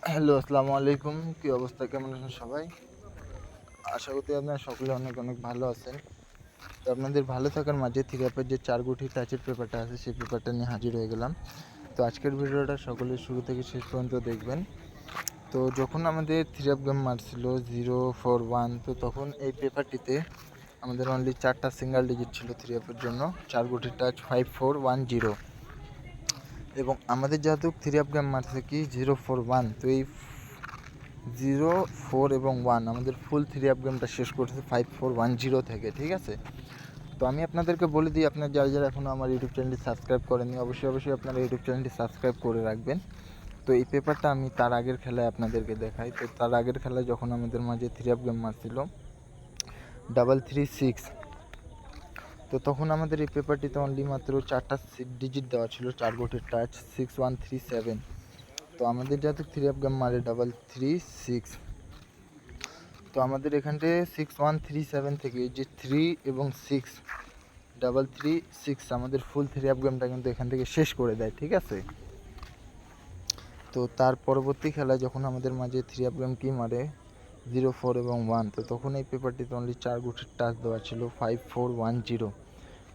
Hello, আসসালামু আলাইকুম। কী অবস্থা, কেমন আছেন সবাই? আশা করি আপনারা সকলে অনেক অনেক ভালো আছেন। তো আপনাদের ভালো থাকার মাঝে থিরাপের যে 4 গুটি টাচের পেপারটা আছে সেই পেপারটা নিয়ে হাজির হয়ে গেলাম। তো আজকের ভিডিওটা সকলে শুরু থেকে শেষ পর্যন্ত দেখবেন। তো যখন আমাদের থিরাপ গেম মারছিল 041, তো তখন এই পেপারটিতে আমাদের অনলি 4টা সিঙ্গেল ডিজিট ছিল থিরাপের জন্য, 4 গুটির টাচ 5410। এবং আমাদের যেহেতু থিরাপ গেম মারছে কি 041, তো এই 0, 4 এবং 1 আমাদের ফুল থিরাপ গেমটা শেষ করছে 5410 থেকে, ঠিক আছে? তো আমি আপনাদেরকে বলে দিই, আপনারা যারা এখনও আমার ইউটিউব চ্যানেলটি সাবস্ক্রাইব করেননি, অবশ্যই আপনারা ইউটিউব চ্যানেলটি সাবস্ক্রাইব করে রাখবেন। তো এই পেপারটা আমি তার আগের খেলায় আপনাদেরকে দেখাই। তো তার আগের খেলায় যখন আমাদের মাঝে থিরাপ গেম মারছিল 336, তো তখন আমাদের এই পেপারটিতে অনলি মাত্র 4টা ডিজিট দেওয়া ছিল, 4 গুটির টাচ 6137। তো আমাদের যেহেতু থিরাপ গেম মারে 336, তো আমাদের এখানটে 6137 থেকে যে 3 এবং 6336 আমাদের ফুল থিরাপ গেমটা কিন্তু এখান থেকে শেষ করে দেয়, ঠিক আছে? তো তার পরবর্তী খেলায় যখন আমাদের মাঝে থিরাপ গেম কি মারে 04 এবং 1, তো তখন এই পেপারটিতে অনলি 4 গুটির টাচ দেওয়া ছিল 5410।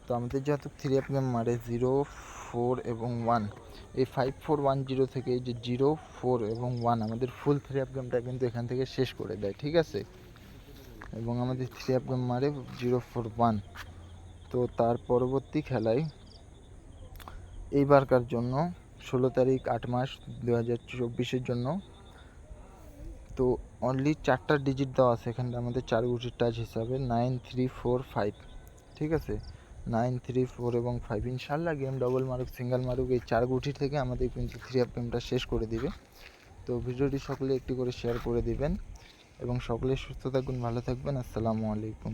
তো আমাদের যেহেতু থিরাপ গেম মারে 04 এবং 1, এই 5410 থেকে এই যে 04 এবং 1 আমাদের ফুল থিরাপ গেমটা কিন্তু এখান থেকে শেষ করে দেয়, ঠিক আছে? এবং আমাদের থিরাপ গেম মারে 041। তো তার পরবর্তী খেলায় এইবারকার জন্য 16 তারিখ 8 মাস 2024 জন্য, তো অনলি 4টা ডিজিট দেওয়া আছে এখানে আমাদের 4 গুটির টাচ হিসাবে 9345, ঠিক আছে? 934 এবং 5, ইনশাল্লাহ গেম ডবল মারুক সিঙ্গেল মারুক এই 4 গুটি থেকে আমাদের কিন্তু থিরাপ গেমটা শেষ করে দিবে। তো ভিডিওটি সকলে একটি করে শেয়ার করে দিবেন এবং সকলে সুস্থ থাকবেন, ভালো থাকবেন। আসসালামু আলাইকুম।